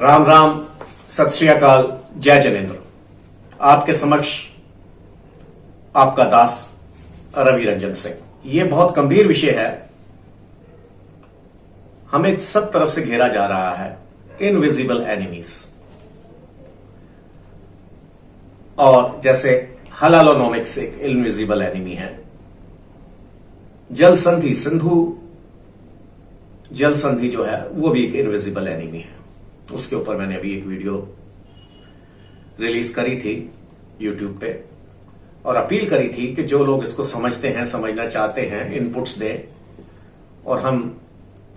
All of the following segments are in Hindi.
राम राम, सत श्री अकाल, जय जनेन्द्र। आपके समक्ष आपका दास रवि रंजन सिंह। यह बहुत गंभीर विषय है। हमें सब तरफ से घेरा जा रहा है इनविजिबल एनिमीज। और जैसे हलालोनॉमिक्स एक इनविजिबल एनिमी है, जल संधि जो है वो भी एक इनविजिबल एनिमी है। उसके ऊपर मैंने अभी एक वीडियो रिलीज करी थी YouTube पे और अपील करी थी कि जो लोग इसको समझते हैं, समझना चाहते हैं, इनपुट्स दें और हम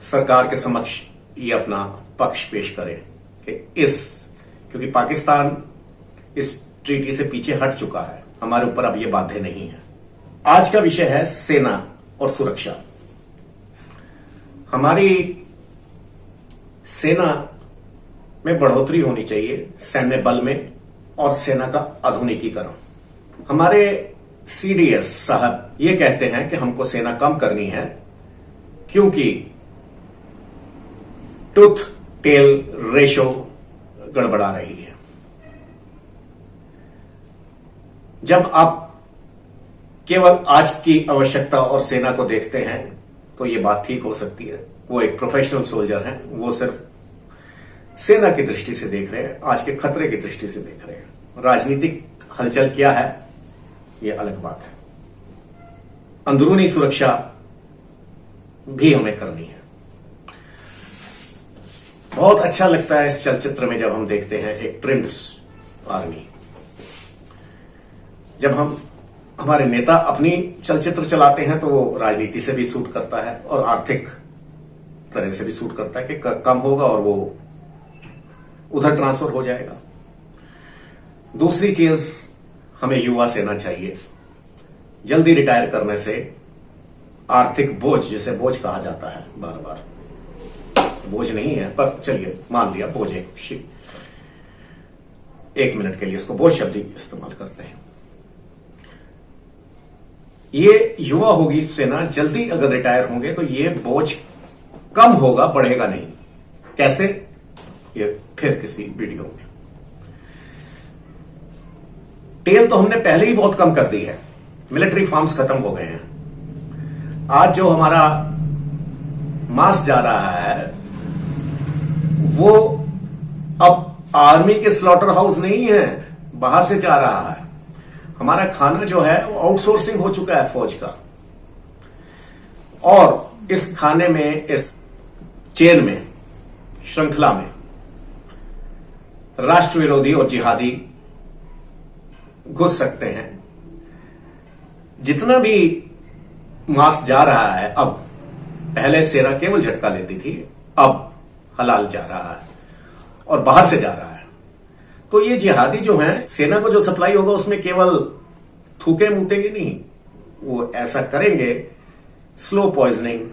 सरकार के समक्ष ये अपना पक्ष पेश करें कि क्योंकि पाकिस्तान इस ट्रीटी से पीछे हट चुका है, हमारे ऊपर अब ये बाध्य नहीं है। आज का विषय है सेना और सुरक्षा। हमारी सेना में बढ़ोतरी होनी चाहिए, सैन्य बल में, और सेना का आधुनिकीकरण। हमारे CDS साहब ये कहते हैं कि हमको सेना कम करनी है क्योंकि टूथ टेल रेशो गड़बड़ा रही है। जब आप केवल आज की आवश्यकता और सेना को देखते हैं तो ये बात ठीक हो सकती है। वो एक प्रोफेशनल सोल्जर हैं, वो सिर्फ सेना की दृष्टि से देख रहे हैं, आज के खतरे की दृष्टि से देख रहे हैं। राजनीतिक हलचल क्या है ये अलग बात है। अंदरूनी सुरक्षा भी हमें करनी है। बहुत अच्छा लगता है इस चलचित्र में जब हम देखते हैं एक ट्रेंड आर्मी। जब हमारे नेता अपनी चलचित्र चलाते हैं तो वो राजनीति से भी सूट करता है और आर्थिक तरह से भी सूट करता है कि कम होगा और वो उधर ट्रांसफर हो जाएगा। दूसरी चीज, हमें युवा सेना चाहिए। जल्दी रिटायर करने से आर्थिक बोझ, जिसे बोझ कहा जाता है, बार बार बोझ नहीं है पर चलिए मान लिया बोझ, एक मिनट के लिए इसको बोझ शब्द इस्तेमाल करते हैं। ये युवा होगी सेना, जल्दी अगर रिटायर होंगे तो ये बोझ कम होगा, बढ़ेगा नहीं। कैसे, ये फिर किसी वीडियो में। तेल तो हमने पहले ही बहुत कम कर दी है, मिलिट्री फार्म्स खत्म हो गए हैं। आज जो हमारा मांस जा रहा है वो अब आर्मी के स्लॉटर हाउस नहीं है, बाहर से जा रहा है। हमारा खाना जो है वो आउटसोर्सिंग हो चुका है फौज का। और इस खाने में, इस चेन में, श्रृंखला में राष्ट्र विरोधी और जिहादी घुस सकते हैं। जितना भी मांस जा रहा है, अब पहले सेना केवल झटका लेती थी, अब हलाल जा रहा है और बाहर से जा रहा है। तो ये जिहादी जो हैं, सेना को जो सप्लाई होगा उसमें केवल थूके मूतेंगे नहीं, वो ऐसा करेंगे स्लो पॉइजनिंग,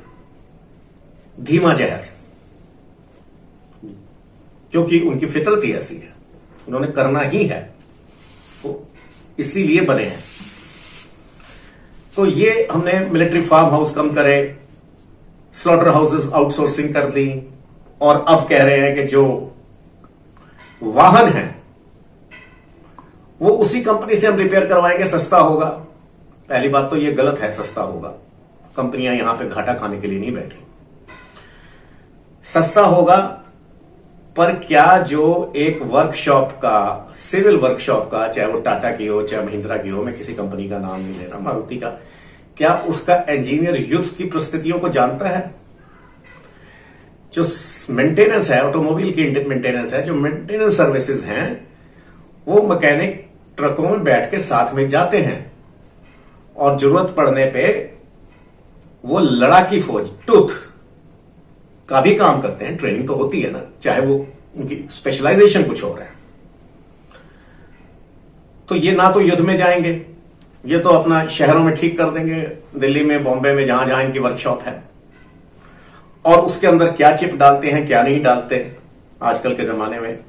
धीमा जहर, क्योंकि उनकी फितरत ही ऐसी है, उन्होंने करना ही है, तो इसीलिए बने हैं। तो ये हमने मिलिट्री फार्म हाउस कम करे, स्लॉटर हाउसेस आउटसोर्सिंग कर दी, और अब कह रहे हैं कि जो वाहन है वो उसी कंपनी से हम रिपेयर करवाएंगे, सस्ता होगा। पहली बात तो ये गलत है, सस्ता होगा। कंपनियां यहां पे घाटा खाने के लिए नहीं बैठी। सस्ता होगा, पर क्या जो एक वर्कशॉप का, सिविल वर्कशॉप का, चाहे वो टाटा की हो चाहे महिंद्रा की हो, मैं किसी कंपनी का नाम नहीं ले रहा, मारुति का, क्या उसका इंजीनियर युद्ध की परिस्थितियों को जानता है? जो मेंटेनेंस है, ऑटोमोबाइल की मेंटेनेंस है, जो मेंटेनेंस सर्विसेज हैं, वो मैकेनिक ट्रकों में बैठ के साथ में जाते हैं और जरूरत पड़ने पे वो लड़ाकी फौज, टूथ का भी काम करते हैं। ट्रेनिंग तो होती है ना, चाहे वो उनकी स्पेशलाइजेशन कुछ और है। तो ये ना तो युद्ध में जाएंगे, ये तो अपना शहरों में ठीक कर देंगे, दिल्ली में, बॉम्बे में, जहां जहां इनकी वर्कशॉप है। और उसके अंदर क्या चिप डालते हैं, क्या नहीं डालते आजकल के जमाने में,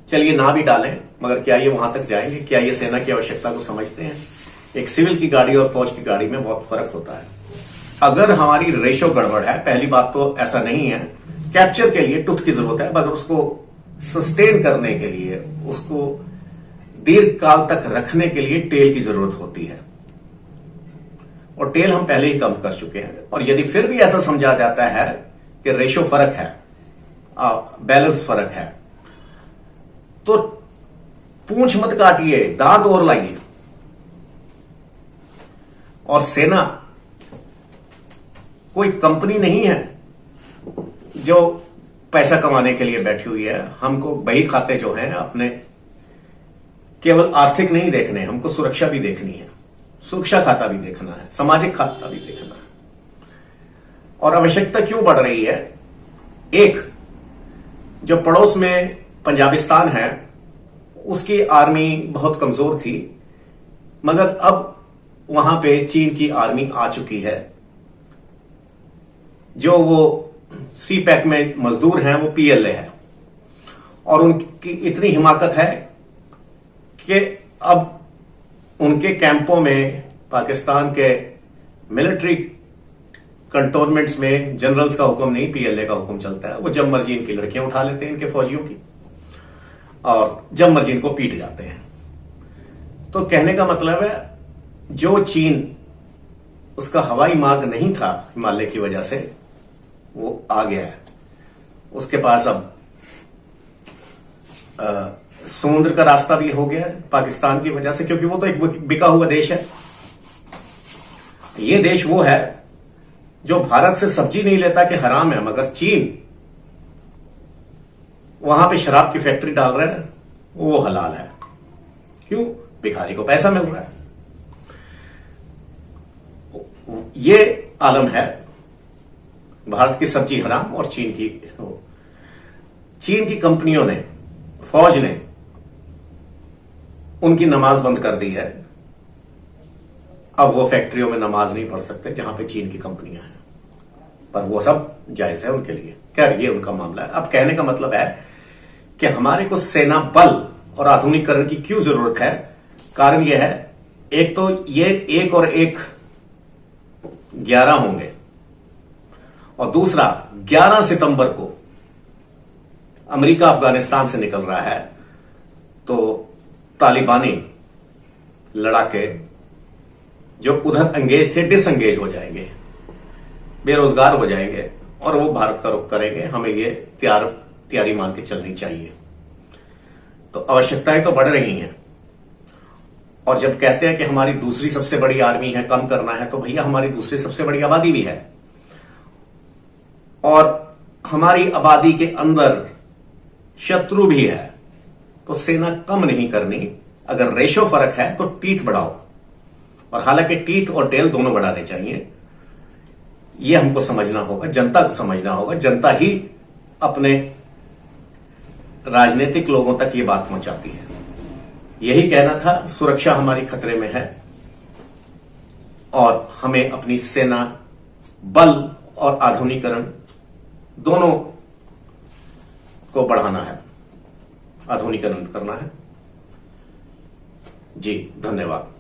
चलिए ना भी डालें, मगर क्या ये वहां तक जाएंगे? क्या ये सेना की आवश्यकता को समझते हैं? एक सिविल की गाड़ी और फौज की गाड़ी में बहुत फर्क होता है। अगर हमारी रेशो गड़बड़ है, पहली बात तो ऐसा नहीं है, कैप्चर के लिए टूथ की जरूरत है, बस उसको सस्टेन करने के लिए, उसको दीर्घ काल तक रखने के लिए टेल की जरूरत होती है, और टेल हम पहले ही कम कर चुके हैं। और यदि फिर भी ऐसा समझा जाता है कि रेशो फर्क है, बैलेंस फर्क है, तो पूंछ मत काटिए, दांत और लाइए। और सेना कोई कंपनी नहीं है जो पैसा कमाने के लिए बैठी हुई है। हमको बही खाते जो हैं अपने केवल आर्थिक नहीं देखने, हमको सुरक्षा भी देखनी है, सुरक्षा खाता भी देखना है, सामाजिक खाता भी देखना है। और आवश्यकता क्यों बढ़ रही है? एक, जो पड़ोस में पंजाबिस्तान है, उसकी आर्मी बहुत कमजोर थी, मगर अब वहां पे चीन की आर्मी आ चुकी है। जो वो सी पैक में मजदूर हैं वो पीएलए है, और उनकी इतनी हिमाकत है कि अब उनके कैंपों में, पाकिस्तान के मिलिट्री कंटोनमेंट्स में जनरल्स का हुक्म नहीं, पीएलए का हुक्म चलता है। वो जब मर्जी इनकी लड़कियां उठा लेते हैं, इनके फौजियों की, और जब मर्जी इनको पीट जाते हैं। तो कहने का मतलब है, जो चीन, उसका हवाई मार्ग नहीं था हिमालय की वजह से, वो आ गया है। उसके पास अब समुद्र का रास्ता भी हो गया है पाकिस्तान की वजह से, क्योंकि वो तो एक बिका हुआ देश है। ये देश वो है जो भारत से सब्जी नहीं लेता कि हराम है, मगर चीन वहां पे शराब की फैक्ट्री डाल रहा है, वो हलाल है। क्यों? भिखारी को पैसा मिल रहा है। ये आलम है, भारत की सब्जी हराम और चीन की कंपनियों ने, फौज ने उनकी नमाज बंद कर दी है। अब वो फैक्ट्रियों में नमाज नहीं पढ़ सकते जहां पे चीन की कंपनियां हैं, पर वो सब जायज है उनके लिए। खैर, ये उनका मामला है। अब कहने का मतलब है कि हमारे को सेना बल और आधुनिकीकरण की क्यों जरूरत है? कारण यह है, एक तो ये 1 और 1 11 होंगे, और दूसरा 11 सितंबर को अमेरिका अफगानिस्तान से निकल रहा है, तो तालिबानी लड़ाके जो उधर एंगेज थे डिसएंगेज हो जाएंगे, बेरोजगार हो जाएंगे, और वो भारत का रुख करेंगे। हमें ये तैयारी मान के चलनी चाहिए। तो आवश्यकताएं तो बढ़ रही हैं, और जब कहते हैं कि हमारी दूसरी सबसे बड़ी आर्मी है, कम करना है, तो भैया हमारी दूसरी सबसे बड़ी आबादी भी है, और हमारी आबादी के अंदर शत्रु भी है। तो सेना कम नहीं करनी। अगर रेशो फर्क है तो टीथ बढ़ाओ, और हालांकि टीथ और टेल दोनों बढ़ाने चाहिए। यह हमको समझना होगा, जनता को समझना होगा। जनता ही अपने राजनीतिक लोगों तक ये बात पहुंचाती है। यही कहना था, सुरक्षा हमारी खतरे में है, और हमें अपनी सेना बल और आधुनिकीकरण दोनों को बढ़ाना है, आधुनिकीकरण करना है। जी, धन्यवाद।